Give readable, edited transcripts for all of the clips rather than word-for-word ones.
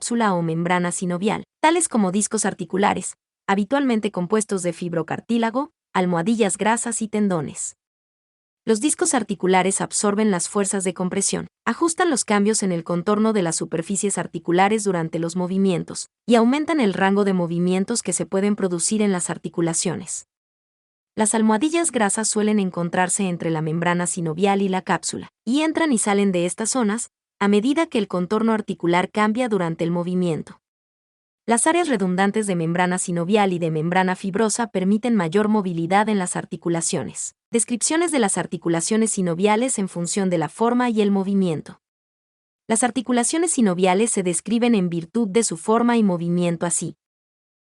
cápsula o membrana sinovial, tales como discos articulares, habitualmente compuestos de fibrocartílago, almohadillas grasas y tendones. Los discos articulares absorben las fuerzas de compresión, ajustan los cambios en el contorno de las superficies articulares durante los movimientos, y aumentan el rango de movimientos que se pueden producir en las articulaciones. Las almohadillas grasas suelen encontrarse entre la membrana sinovial y la cápsula, y entran y salen de estas zonas a medida que el contorno articular cambia durante el movimiento. Las áreas redundantes de membrana sinovial y de membrana fibrosa permiten mayor movilidad en las articulaciones. Descripciones de las articulaciones sinoviales en función de la forma y el movimiento. Las articulaciones sinoviales se describen en virtud de su forma y movimiento así.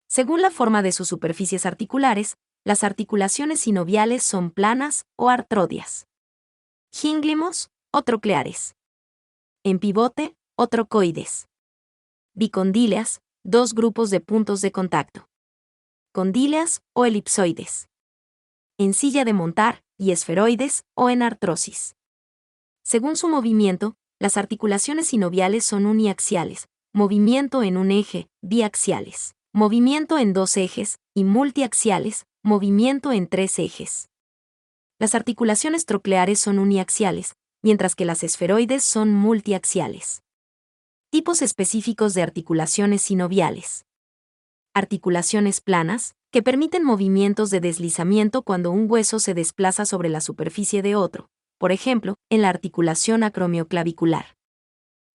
Según la forma de sus superficies articulares, las articulaciones sinoviales son planas o artrodias, gínglimos o trocleares, en pivote o trocoides, bicondíleas, dos grupos de puntos de contacto, condíleas o elipsoides, en silla de montar y esferoides o en artrosis. Según su movimiento, las articulaciones sinoviales son uniaxiales, movimiento en un eje, biaxiales, movimiento en dos ejes, y multiaxiales, movimiento en tres ejes. Las articulaciones trocleares son uniaxiales, mientras que las esferoides son multiaxiales. Tipos específicos de articulaciones sinoviales. Articulaciones planas, que permiten movimientos de deslizamiento cuando un hueso se desplaza sobre la superficie de otro, por ejemplo, en la articulación acromioclavicular.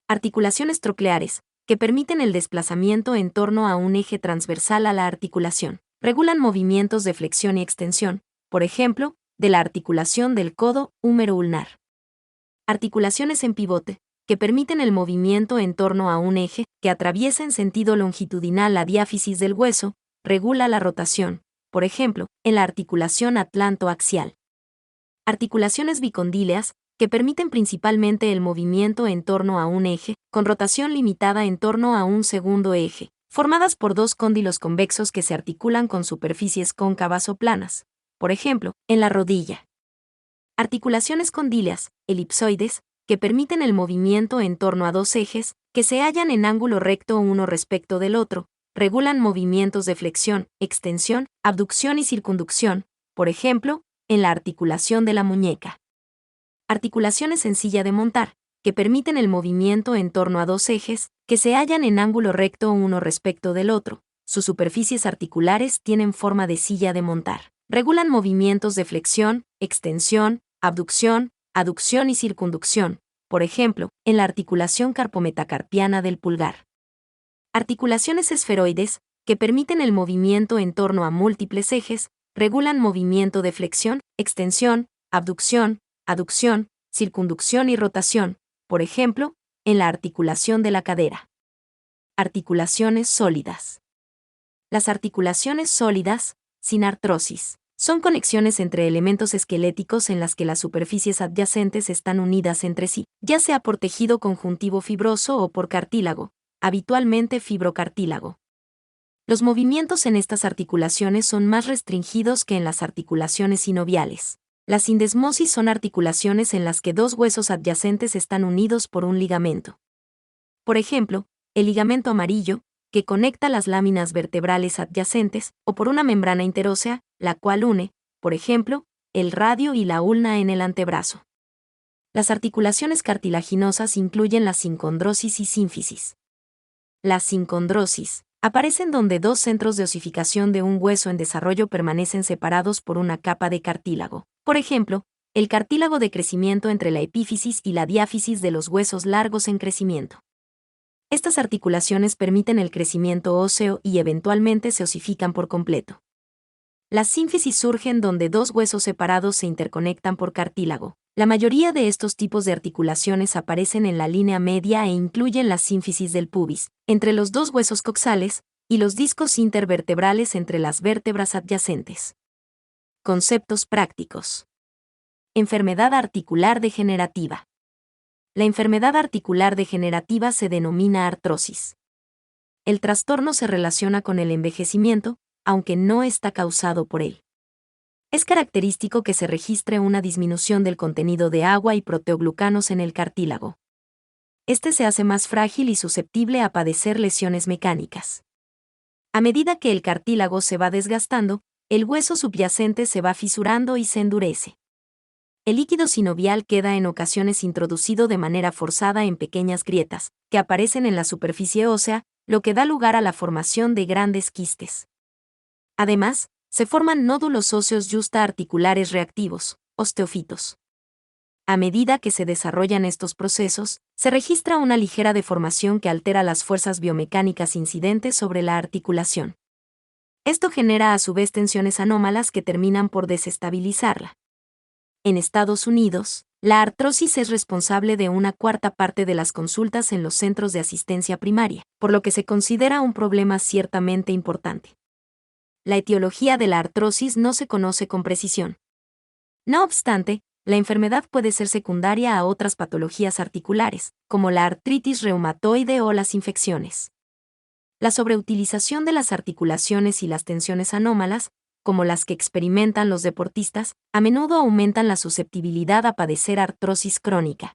Articulaciones trocleares, que permiten el desplazamiento en torno a un eje transversal a la articulación. Regulan movimientos de flexión y extensión, por ejemplo, de la articulación del codo húmero-ulnar. Articulaciones en pivote, que permiten el movimiento en torno a un eje que atraviesa en sentido longitudinal la diáfisis del hueso, regula la rotación, por ejemplo, en la articulación atlantoaxial. Articulaciones bicondíleas, que permiten principalmente el movimiento en torno a un eje, con rotación limitada en torno a un segundo eje, formadas por dos cóndilos convexos que se articulan con superficies cóncavas o planas, por ejemplo, en la rodilla. Articulaciones condíleas, elipsoides, que permiten el movimiento en torno a dos ejes, que se hallan en ángulo recto uno respecto del otro, regulan movimientos de flexión, extensión, abducción y circunducción, por ejemplo, en la articulación de la muñeca. Articulaciones en silla de montar, que permiten el movimiento en torno a dos ejes, que se hallan en ángulo recto uno respecto del otro. Sus superficies articulares tienen forma de silla de montar. Regulan movimientos de flexión, extensión, abducción, aducción y circunducción, por ejemplo, en la articulación carpometacarpiana del pulgar. Articulaciones esferoides, que permiten el movimiento en torno a múltiples ejes, regulan movimiento de flexión, extensión, abducción, aducción, circunducción y rotación, por ejemplo, en la articulación de la cadera. Articulaciones sólidas. Las articulaciones sólidas, sin artrosis, son conexiones entre elementos esqueléticos en las que las superficies adyacentes están unidas entre sí, ya sea por tejido conjuntivo fibroso o por cartílago, habitualmente fibrocartílago. Los movimientos en estas articulaciones son más restringidos que en las articulaciones sinoviales. Las sindesmosis son articulaciones en las que dos huesos adyacentes están unidos por un ligamento. Por ejemplo, el ligamento amarillo, que conecta las láminas vertebrales adyacentes, o por una membrana interósea, la cual une, por ejemplo, el radio y la ulna en el antebrazo. Las articulaciones cartilaginosas incluyen la sincondrosis y sínfisis. La sincondrosis aparecen donde dos centros de osificación de un hueso en desarrollo permanecen separados por una capa de cartílago. Por ejemplo, el cartílago de crecimiento entre la epífisis y la diáfisis de los huesos largos en crecimiento. Estas articulaciones permiten el crecimiento óseo y eventualmente se osifican por completo. Las sínfisis surgen donde dos huesos separados se interconectan por cartílago. La mayoría de estos tipos de articulaciones aparecen en la línea media e incluyen la sínfisis del pubis, entre los dos huesos coxales, y los discos intervertebrales entre las vértebras adyacentes. Conceptos prácticos. Enfermedad articular degenerativa. La enfermedad articular degenerativa se denomina artrosis. El trastorno se relaciona con el envejecimiento, aunque no está causado por él. Es característico que se registre una disminución del contenido de agua y proteoglucanos en el cartílago. Este se hace más frágil y susceptible a padecer lesiones mecánicas. A medida que el cartílago se va desgastando, el hueso subyacente se va fisurando y se endurece. El líquido sinovial queda en ocasiones introducido de manera forzada en pequeñas grietas, que aparecen en la superficie ósea, lo que da lugar a la formación de grandes quistes. Además, se forman nódulos óseos yusta-articulares reactivos, osteofitos. A medida que se desarrollan estos procesos, se registra una ligera deformación que altera las fuerzas biomecánicas incidentes sobre la articulación. Esto genera a su vez tensiones anómalas que terminan por desestabilizarla. En Estados Unidos, la artrosis es responsable de una cuarta parte de las consultas en los centros de asistencia primaria, por lo que se considera un problema ciertamente importante. La etiología de la artrosis no se conoce con precisión. No obstante, la enfermedad puede ser secundaria a otras patologías articulares, como la artritis reumatoide o las infecciones. La sobreutilización de las articulaciones y las tensiones anómalas, como las que experimentan los deportistas, a menudo aumentan la susceptibilidad a padecer artrosis crónica.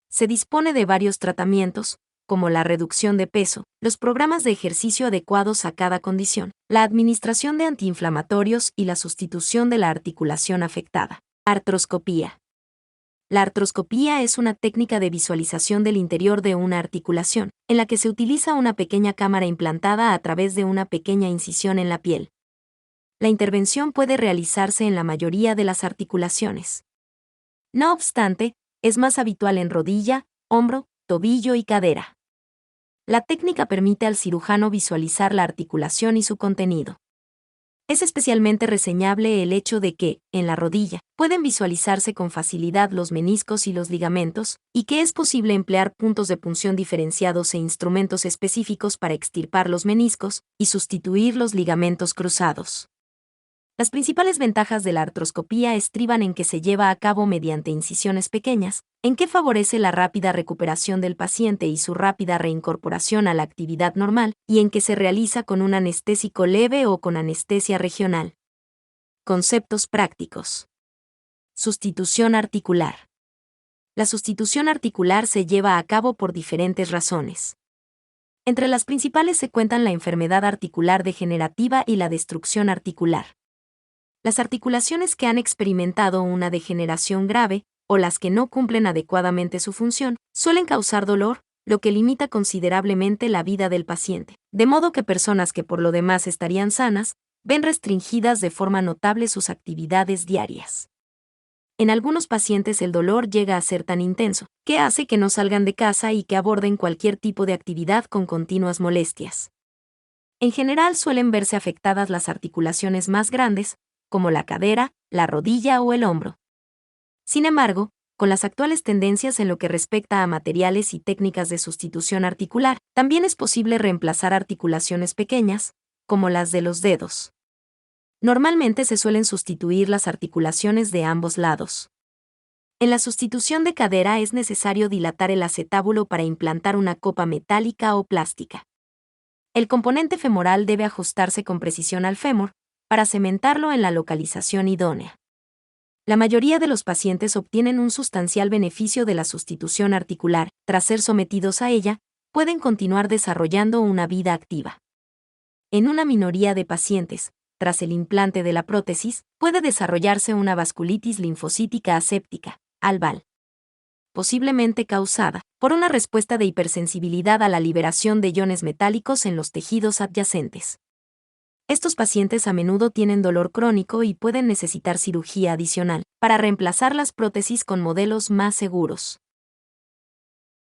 Se dispone de varios tratamientos, como la reducción de peso, los programas de ejercicio adecuados a cada condición, la administración de antiinflamatorios y la sustitución de la articulación afectada. Artroscopía. La artroscopía es una técnica de visualización del interior de una articulación, en la que se utiliza una pequeña cámara implantada a través de una pequeña incisión en la piel. La intervención puede realizarse en la mayoría de las articulaciones. No obstante, es más habitual en rodilla, hombro, tobillo y cadera. La técnica permite al cirujano visualizar la articulación y su contenido. Es especialmente reseñable el hecho de que, en la rodilla, pueden visualizarse con facilidad los meniscos y los ligamentos, y que es posible emplear puntos de punción diferenciados e instrumentos específicos para extirpar los meniscos y sustituir los ligamentos cruzados. Las principales ventajas de la artroscopía estriban en que se lleva a cabo mediante incisiones pequeñas, en que favorece la rápida recuperación del paciente y su rápida reincorporación a la actividad normal, y en que se realiza con un anestésico leve o con anestesia regional. Conceptos prácticos. Sustitución articular. La sustitución articular se lleva a cabo por diferentes razones. Entre las principales se cuentan la enfermedad articular degenerativa y la destrucción articular. Las articulaciones que han experimentado una degeneración grave, o las que no cumplen adecuadamente su función, suelen causar dolor, lo que limita considerablemente la vida del paciente, de modo que personas que por lo demás estarían sanas, ven restringidas de forma notable sus actividades diarias. En algunos pacientes el dolor llega a ser tan intenso, que hace que no salgan de casa y que aborden cualquier tipo de actividad con continuas molestias. En general suelen verse afectadas las articulaciones más grandes, como la cadera, la rodilla o el hombro. Sin embargo, con las actuales tendencias en lo que respecta a materiales y técnicas de sustitución articular, también es posible reemplazar articulaciones pequeñas, como las de los dedos. Normalmente se suelen sustituir las articulaciones de ambos lados. En la sustitución de cadera es necesario dilatar el acetábulo para implantar una copa metálica o plástica. El componente femoral debe ajustarse con precisión al fémur, para cementarlo en la localización idónea. La mayoría de los pacientes obtienen un sustancial beneficio de la sustitución articular. Tras ser sometidos a ella, pueden continuar desarrollando una vida activa. En una minoría de pacientes, tras el implante de la prótesis, puede desarrollarse una vasculitis linfocítica aséptica, ALVAL, posiblemente causada por una respuesta de hipersensibilidad a la liberación de iones metálicos en los tejidos adyacentes. Estos pacientes a menudo tienen dolor crónico y pueden necesitar cirugía adicional para reemplazar las prótesis con modelos más seguros.